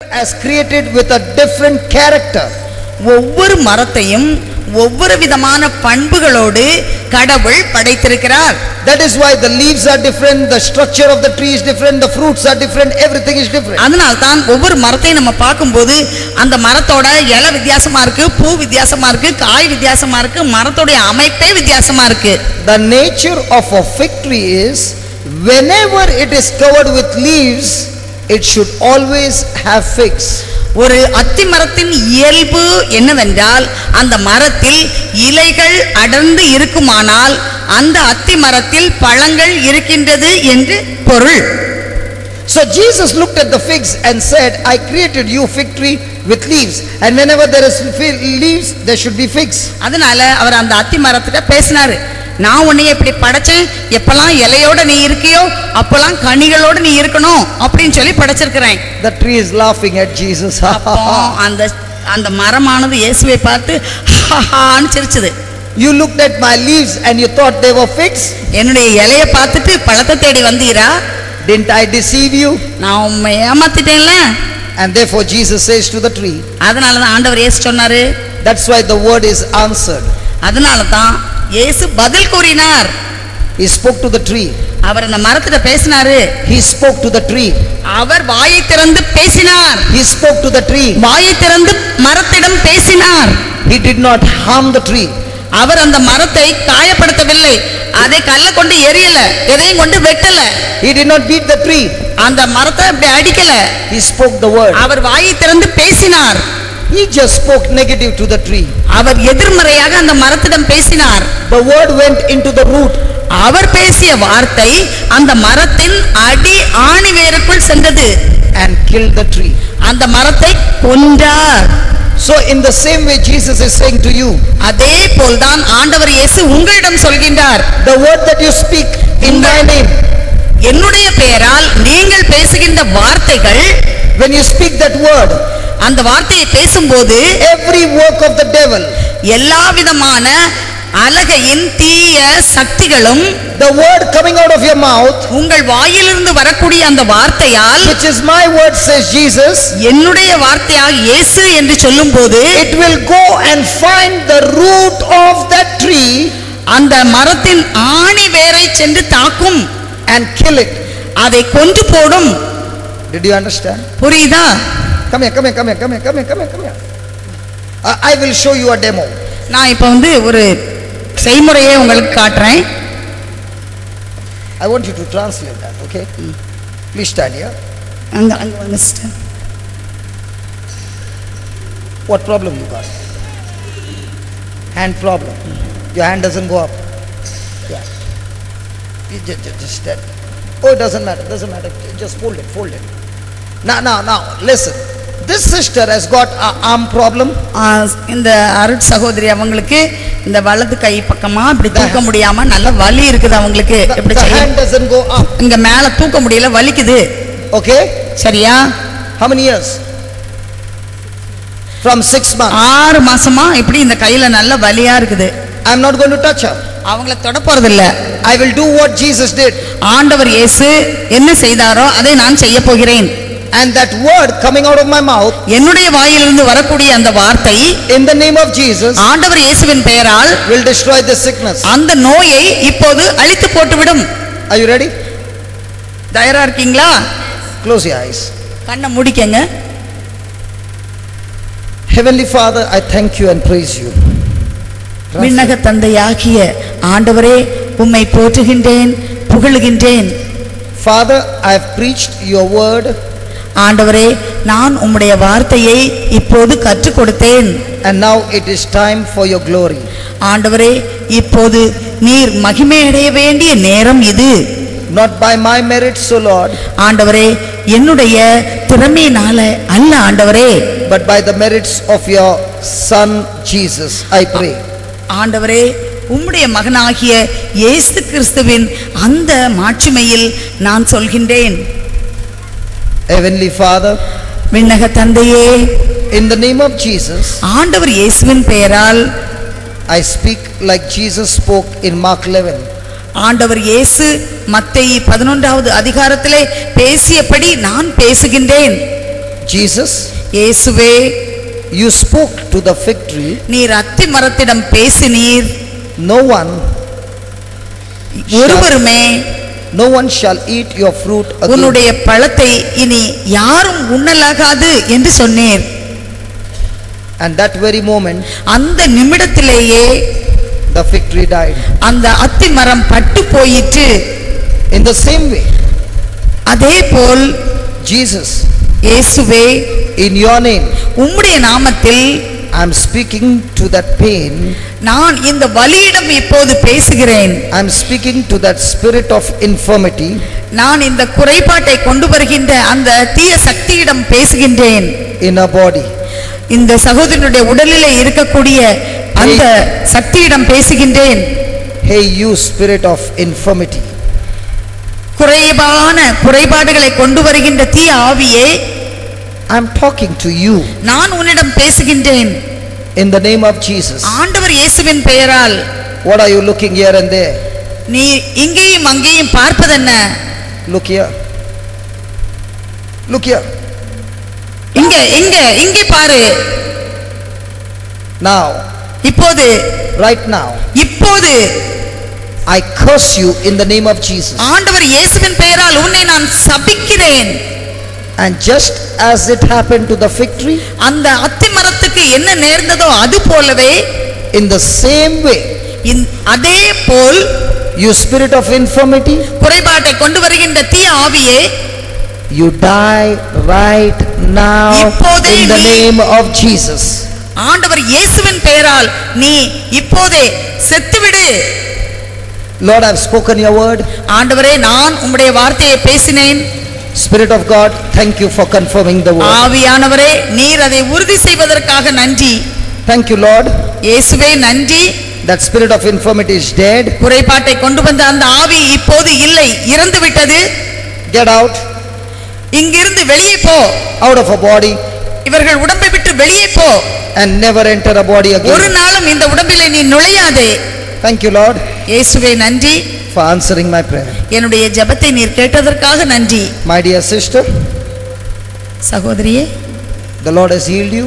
as created with a different character. ஒவ்வொரு மரத்தையும் ஒவ்வொரு விதமான பண்புகளோடு கடவுள் படைத்திருக்கிறார். That is why the leaves are different, the structure of the tree is different, the fruits are different, everything is different. அதனால தான் ஒவ்வொரு மரத்தையும் நம்ம பார்க்கும்போது அந்த மரத்தோட இலை வித்தியாசமா இருக்கு, பூ வித்தியாசமா இருக்கு, காய் வித்தியாசமா இருக்கு, மரத்தோட அமைப்பே வித்தியாசமா இருக்கு. The nature of a fig tree is whenever it is covered with leaves, it should always have figs. ஒரு அத்தி மரத்தின் இயல்பு என்னவென்றால் அந்த மரத்தில் இலைகள் அடர்ந்து இருக்குமானால் அந்த அத்தி மரத்தில் பழங்கள் இருக்கின்றது என்று பொருள். So Jesus looked at the figs and said, I created you fig tree with leaves, and whenever there is leaves there should be figs. அதனால அவர் அந்த அத்தி மரத்திட்ட பேசினாரு. நான் உன்னை இப்படி படைச்சேன், எப்பெல்லாம் இலையோட நீ இருக்கியோ அப்பெல்லாம் கனிகளோட நீ இருக்கணும் அப்படின்னு சொல்லி படைச்சிருக்கிறேன். The tree is laughing at Jesus. அப்போ அந்த அந்த மரமானது இயேசுவை பார்த்து ஹான்னு சிரிச்சது. You looked at my leaves and you thought they were figs? என்னுடைய இலையை பார்த்துட்டு பழத்தை தேடி வந்தீரா? Didn't I deceive you? நான் உம்மை ஏமாத்திட்டேன்ல. And therefore Jesus says to the tree. அதனால தான் ஆண்டவர் இயேசு சொன்னாரு. That's why the word is answered. அதனால தான் இயேசு பதில் கூறினார். He spoke to the tree. அவர் அந்த மரத்திட்ட பேசினாரு. He spoke to the tree. அவர் வாயை திறந்து பேசினார். He spoke to the tree. வாயை திறந்து மரத்திடம் பேசினார். He did not harm the tree. அவர் அந்த மரத்தை காயப்படுத்தவில்லை, அதை கல்ல கொண்டு எரியல, எதையும் கொண்டு வெட்டல. He did not beat the tree. அந்த மரத்தை அப்படி அடிக்கல. He spoke the word. அவர் வாயை திறந்து பேசினார். He just spoke negative to the tree. அவர் எதிர்மறையாக அந்த மரத்திடம் பேசினார். The word went into the root. அவர் பேசிய வார்த்தை அந்த மரத்தின் அடி ஆணி வேருக்குள் சென்றது And killed the tree. அந்த மரத்தை கொன்றார். So in the same way Jesus is saying to you, அதே போல்தான் ஆண்டவர் இயேசு உங்களிடம் சொல்கின்றார். the word that you speak in my name, என்னுடைய பெயரால் நீங்கள் பேசுகின்ற வார்த்தைகள், when you speak that word, அந்த வார்த்தையை பேசும்போது every work of the devil, எல்லா விதமான அலகையின் தீய சக்திகளும், the word coming out of your mouth, உங்கள் வாயிலிருந்து வரக்கூடிய அந்த வார்த்தையால், which is my word says Jesus, என்னுடைய வார்த்தையாக இயேசு என்று சொல்லும்போது, it will go and find the root of that tree அந்த மரத்தின் ஆணி வேரை சென்று தாக்கும், and kill it. அதை கொன்று போடும். Did you understand? புரியுதா? Come here, come here, come here, come here, come here, come here, come here. I will show you a demo. நான் இப்ப ஒரு செய்முறையை உங்களுக்கு காட்டுறேன். I want you to translate that, okay? Please stand here. அங்க அங்க வாங்க sister. What problem you got? Hand problem. Your hand doesn't go up. Yeah. You just stand. Oh, it doesn't matter, Just fold it, fold it. Now, listen. This sister has got an arm problem. இந்த அருட் சகோதரி அவங்களுக்கு இந்த வலது கை பக்கமா இப்படி தூக்க முடியாம நல்ல வலி இருக்குது அவங்களுக்கு. எப்படி The hand doesn't go up. இங்க மேல தூக்க முடியல, வலிக்குது. Okay? சரியா? How many years? From 6 months. 6 மாசமா இப்படி இந்த கையில நல்ல வலியா இருக்குது. I'm not going to touch her. அவங்கள தொட போறது இல்ல. I will do what Jesus did. ஆண்டவர் இயேசு என்ன செய்தாரோ அதை நான் செய்ய போகிறேன். And that word coming out of my mouth, என்னுடைய வாயிலிருந்து வரக்கூடிய அந்த வார்த்தை, in the name of Jesus, ஆண்டவர் இயேசுவின் பெயரால் will destroy this sickness. அந்த நோயை இப்போது அழித்து போட்டுவிடும். Are you ready? தயாரா இருக்கீங்களா? Close your eyes. கண்ணை மூடிக்கங்க. Heavenly Father, I thank you and praise you. விண்ணக தந்தையாகிய ஆண்டவரே, உம்மை போற்றுகின்றேன், புகழுகின்றேன். Father, I have preached your word. ஆண்டவரே, நான் உம்முடைய வார்த்தையை இப்போது கற்றுக் கொடுத்தேன். And now it is time for your glory. ஆண்டவரே, இப்போது நீர் மகிமை அடைய வேண்டிய நேரம் இது. Not by my merits, O Lord, ஆண்டவரே, என்னுடைய திறமையினால அல்ல ஆண்டவரே, but by the merits of your son Jesus, I pray. ஆண்டவரே, உம்முடைய மகனாகிய இயேசு கிறிஸ்துவின் அந்த மாட்சிமையில் நான் சொல்கின்றேன். Heavenly Father, விண்ணக தந்தையே, in the name of Jesus, ஆண்டவர் இயேசுவின் பெயரால் I speak like Jesus spoke in Mark 11. ஆண்டவர் இயேசு மத்தேயு 11வது அதிகாரத்திலே பேசியபடி நான் பேசுகின்றேன். Jesus, இயேசுவே, you spoke to the fig tree. நீர் அத்தி மரத்திடம் பேசினீர். No one ஒருவருமே shall eat your fruit again. உன்னுடைய பழத்தை இனி யாரும் உண்ணலாகாது என்று சொன்னீர். And that very moment, அந்த நிமிடத்திலேயே the fig tree died. அந்த அத்தி மரம் பட்டு போயிற்று. In the same way, அதேபோல் Jesus, இயேசுவே, in your name, உம்முடைய நாமத்தில் I am speaking to that pain. நான் இந்த வலியிடம் இப்போது பேசுகிறேன். I am speaking to that spirit of infirmity. நான் இந்த குறைபாட்டை கொண்டு வருகின்ற அந்த தீய சக்தியிடம் பேசுகின்றேன். In a body. இந்த சகோதரனுடைய உடலிலே இருக்கக்கூடிய அந்த சக்தியிடம் பேசுகின்றேன். Hey, you spirit of infirmity. குறைபாடுகளை கொண்டு வருகின்ற தீய ஆவியே, I am talking to you. நான் உன்னிடம் பேசுகின்றேன். In the name of Jesus. ஆண்டவர் இயேசுவின் பெயரால். What are you looking here and there? நீ இங்கேயும் அங்கேயும் பார்ப்பதென்ன? Look here. Look here. இங்கே பாரு. Now. இப்போது. Right now. இப்போது. I curse you in the name of Jesus. ஆண்டவர் இயேசுவின் பெயரால் உன்னை நான் சபிக்கிறேன். And just as it happened to the fig tree, அந்த அத்தி மரத்துக்கு என்ன நேர்ந்ததோ அது போலவே, in the same way, அதே போல், you spirit of infirmity, குறைபாட்டை கொண்டு வருகின்ற தீய ஆவியே, you die right now in the name of Jesus. ஆண்டவர் இயேசுவின் பெயரால் நீ இப்போதே செத்துவிடு. Lord, I have spoken your word. ஆண்டவரே, நான் உம்முடைய வார்த்தையை பேசினேன். Spirit of God, thank you for confirming the word. ஆவியானவரே, நீர் அதை உறுதி செய்வதற்காக நன்றி. Thank you, Lord. இயேசுவே, நன்றி. That spirit of infirmity is dead. குறைபாட்டை கொண்டு வந்த அந்த ஆவி இப்போது இல்லை, இறந்து விட்டது. Get out. இங்கிருந்து வெளியே போ. Out of a body. இவர்கள் உடம்பை விட்டு வெளியே போ. And never enter a body again. ஒரு நாளும் இந்த உடம்பிலே நீ நுழையாதே. Thank you, Lord. இயேசுவே, நன்றி. For answering my prayer. என்னுடைய ஜெபத்தை நீர் கேட்டதற்காக நன்றி. My dear sister, சகோதரியே, the Lord has healed you.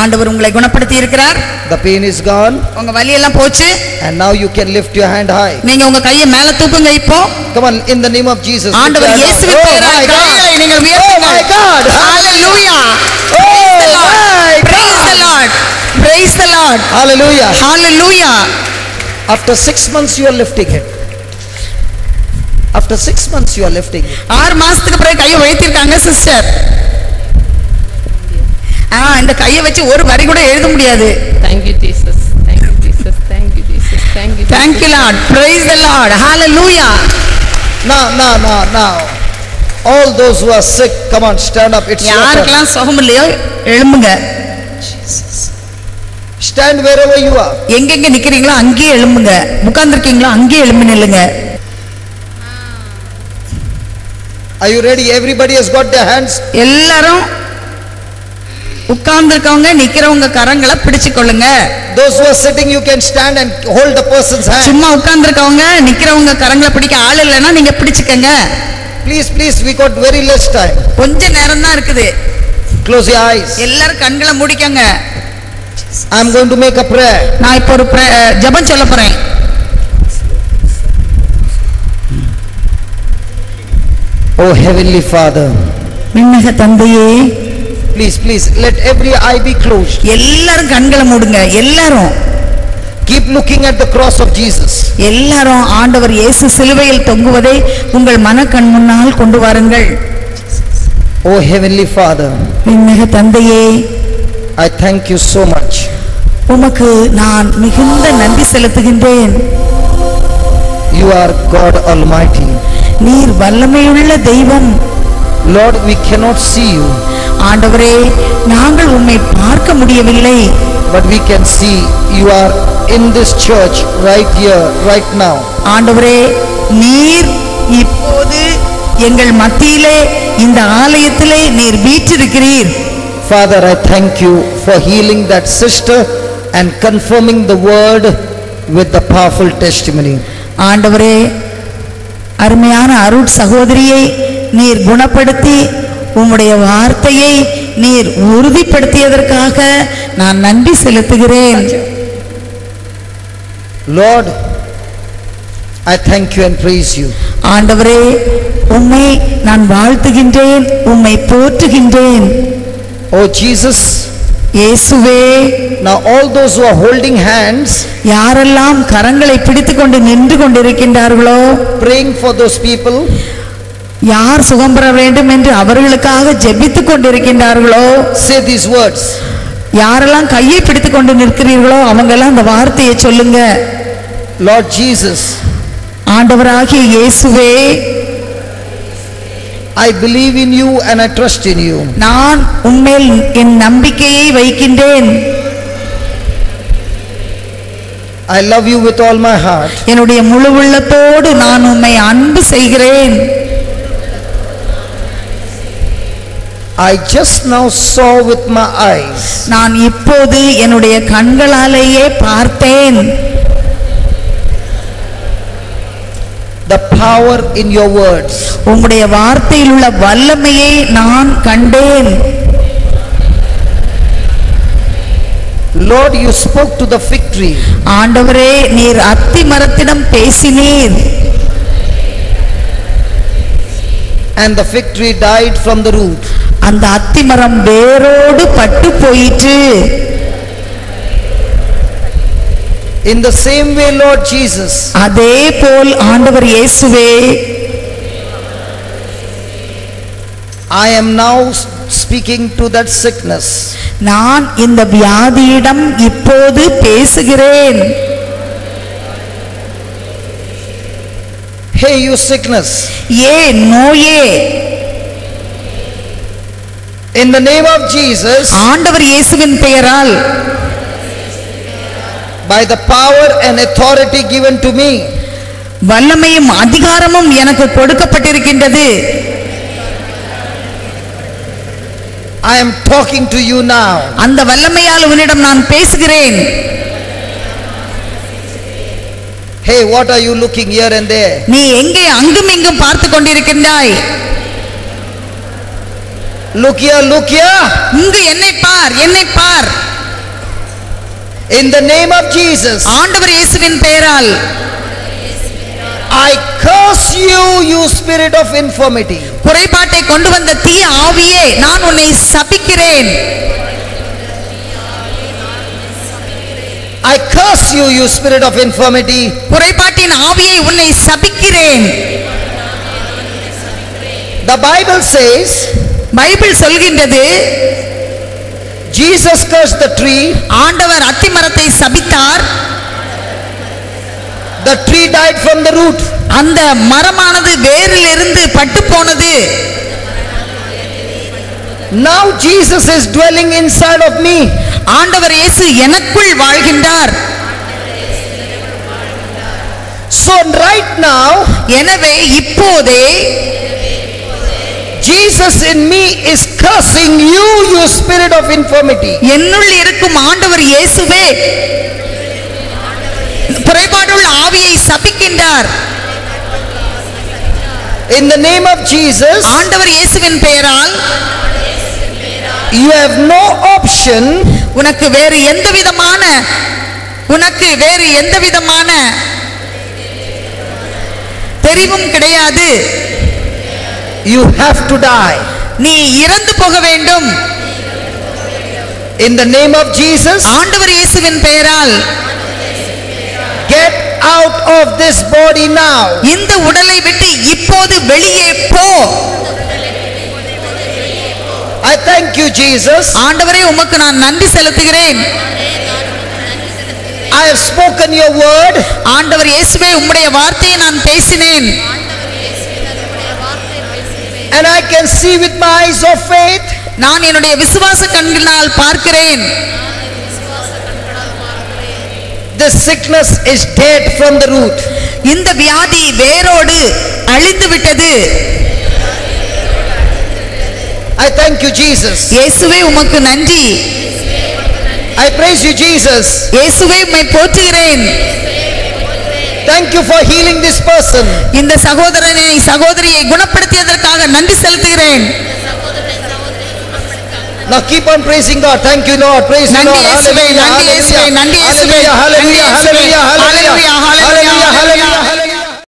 ஆண்டவர் உங்களை குணப்படுத்தி இருக்கிறார். The pain is gone. உங்க வலி எல்லாம் போச்சு. And now you can lift your hand high. நீங்க உங்க கையை மேல தூக்குங்க இப்போ. Come on, in the name of Jesus. ஆண்டவர் இயேசுவின் பெயரால் கைகளை நீங்கள் உயர்த்துங்க. Oh my God. Hallelujah. Oh my God. Praise the Lord. Praise the Lord. Hallelujah. Hallelujah. After 6 months you are lifting it. After 6 months you are lifting it. 6 மாசத்துக்கு பிறகு கையை உயர்த்திருக்காங்க sister. இந்த கையை வச்சு ஒரு வரி கூட எழுத முடியாது. Thank you Jesus. Thank you Jesus. Thank you Jesus. Thank you. Thank you Lord. Praise the Lord. Hallelujah. Now. All those who are sick, come on, stand up. It's யாருக்கெல்லாம் சுகம் இல்லையோ எழும்புங்க. Jesus. Stand wherever you are. எங்கெங்க நிக்கிறீங்களோ அங்கேயே எழும்புங்க. உட்கார்ந்திருக்கீங்களோ அங்கேயே எழும்பி நில்லுங்க. Are you ready? Everybody has got their hands. எல்லாரும் உட்கார்ந்திருக்கவங்க நிக்கிறவங்க கரங்களை பிடிச்சு கொள்ளுங்க. Those who are sitting, you can stand and hold the person's hand. சும்மா உட்கார்ந்திருக்கவங்க நிக்கிறவங்க கரங்களை பிடிக்க ஆள் இல்லைன்னா நீங்க பிடிச்சுக்கங்க. Please, we got very less time. கொஞ்ச நேரம் தான் இருக்குது. Close your eyes. எல்லாரும் கண்களை மூடிக்கங்க. I am going to make a prayer. நான் இப்போ ஒரு ஜெபம் சொல்ல போறேன். Oh heavenly Father, விண்ணக தந்தையே, please let every eye be closed. எல்லாரும் கண்களை மூடுங்க. எல்லாரும் keep looking at the cross of Jesus. எல்லாரும் ஆண்டவர் இயேசு சிலுவையில் தொங்குவதை உங்கள் மனக்கண் முன்னால் கொண்டு வாருங்கள். Oh heavenly Father, விண்ணக தந்தையே, I thank you so much. உமக்கு நான் மிகுந்த நன்றி செலுத்துகின்றேன். You are God Almighty. நீர் வல்லமையுள்ள தெய்வம். Lord, we cannot see you. ஆண்டவரே, நாங்கள் உம்மை பார்க்க முடியவில்லை. But we can see you are in this church right here, right now. ஆண்டவரே, நீர் இப்போது எங்கள் மத்தியிலே இந்த ஆலயத்திலே நீர் வீற்றிருக்கிறீர். Father, I thank you for healing that sister and confirming the word with the powerful testimony. ஆண்டவரே, அருமையான அருட் சகோதரியை நீர் குணப்படுத்தி உம்முடைய வார்த்தையை நீர் உறுதிப்படுத்தியதற்காக நான் நன்றி செலுத்துகிறேன். Lord, I thank you and praise you. ஆண்டவரே, உம்மை நான் வாழ்த்துகின்றேன், உம்மை போற்றுகின்றேன். Oh Jesus, இயேசுவே, now all those who are holding hands, யாரெல்லாம் கரங்களை பிடித்துக்கொண்டு நின்று கொண்டிருக்கின்றார்களோ, praying for those people, யார் சுகம் பெற வேண்டும் என்று அவர்களுக்காக ஜெபித்துக் கொண்டிருக்கின்றார்களோ, say these words. யாரெல்லாம் கையை பிடித்துக் கொண்டு நிற்கிறீர்களோ அவங்க எல்லாம் இந்த வார்த்தையை சொல்லுங்க. Lord Jesus, ஆண்டவராகிய இயேசுவே, I believe in you and I trust in you. நான் உம்மேல் என் நம்பிக்கையை வைக்கின்றேன். I love you with all my heart. என்னுடைய முழு உள்ளத்தோடு நான் உம்மை அன்பு செய்கிறேன். I just now saw with my eyes. நான் இப்போது என்னுடைய கண்களாலேயே பார்த்தேன். The power in your words. உம்முடைய வார்த்தையில் உள்ள வல்லமையை நான் கண்டேன். Lord, you spoke to the fig tree. ஆண்டவரே, நீர் அத்தி மரத்திடம் பேசினீர். And the fig tree died from the root. அந்த அத்தி மரம் வேரோடு பட்டு போயிற்று. In the same way, Lord Jesus, அதே போல் ஆண்டவர் இயேசுவே, I am now speaking to that sickness. நான் இந்த வியாதியிடம் இப்போது பேசுகிறேன். Hey, you sickness, ஏ நோயே, in the name of Jesus, ஆண்டவர் இயேசுவின் பெயரால், by the power and authority given to me, வல்லமையும் அதிகாரமும் எனக்கு கொடுக்கப்பட்டிருக்கின்றது. I am talking to you now. அந்த வல்லமையால் உன்னிடம் நான் பேசுகிறேன். Hey, what are you looking here and there? நீ எங்கே அங்கும் இங்கும் பார்த்து கொண்டிருக்கின்றாய்? Look here, look here. இங்கு என்னை பார், என்னை பார். In the name of Jesus, ஆண்டவர் இயேசுவின் பெயரால், I curse you, you spirit of infirmity. குறைபாட்டை கொண்டு வந்த தீய ஆவியே, நான் உன்னை சபிக்கிறேன். I curse you, you spirit of infirmity. குறைபாட்டின் ஆவியை உன்னை சபிக்கிறேன். The Bible says, பைபிள் சொல்கின்றது, Jesus cursed the tree, ஆண்டவர் அத்தி மரத்தை சபித்தார். the tree died from the root. அந்த மரமானது வேரிலிருந்து பட்டு போனது. Now Jesus is dwelling inside of me. ஆண்டவர் இயேசு எனக்குள் வாழ்கின்றார். So right now, எனவே இப்போதே Jesus in me is cursing you, you spirit of infirmity. என்னுள் இருக்கும் ஆண்டவர் இயேசுவே குறைபாடுள்ள ஆவியை சபிக்கின்றார். In the name of Jesus, ஆண்டவர் இயேசுவின் பெயரால், you have no option உனக்கு வேறு எந்த விதமான தெரிவும் கிடையாது. you have to die. நீ இறந்து போக வேண்டும். In the name of Jesus, ஆண்டவர் இயேசுவின் பெயரால், get out of this body now. இந்த உடலை விட்டு இப்போது வெளியே போ. I thank you, Jesus. ஆண்டவரே, உமக்கு நான் நன்றி செலுத்துகிறேன். I have spoken your word. ஆண்டவர் இயேசுவே, உம்முடைய வார்த்தையை நான் பேசினேன். And I can see with my eyes of faith. நான் என்னுடைய விசுவாச கண்களினால் பார்க்கிறேன். This sickness is dead from the root. இந்த வியாதி வேரோடு அழிந்து விட்டது. I thank you, Jesus. இயேசுவே, உமக்கு நன்றி. I praise you, Jesus. இயேசுவே, உம்மை போற்றுகிறேன். Thank you for healing this person. இந்த சகோதரியை குணப்படுத்தியதற்காக நன்றி செலுத்துகிறேன். Now keep on praising God. Thank you, Lord. Praise the நன்றி Lord. இயேசுவே, Hallelujah. நன்றி இயேசுவே, நன்றி இயேசுவே. Hallelujah.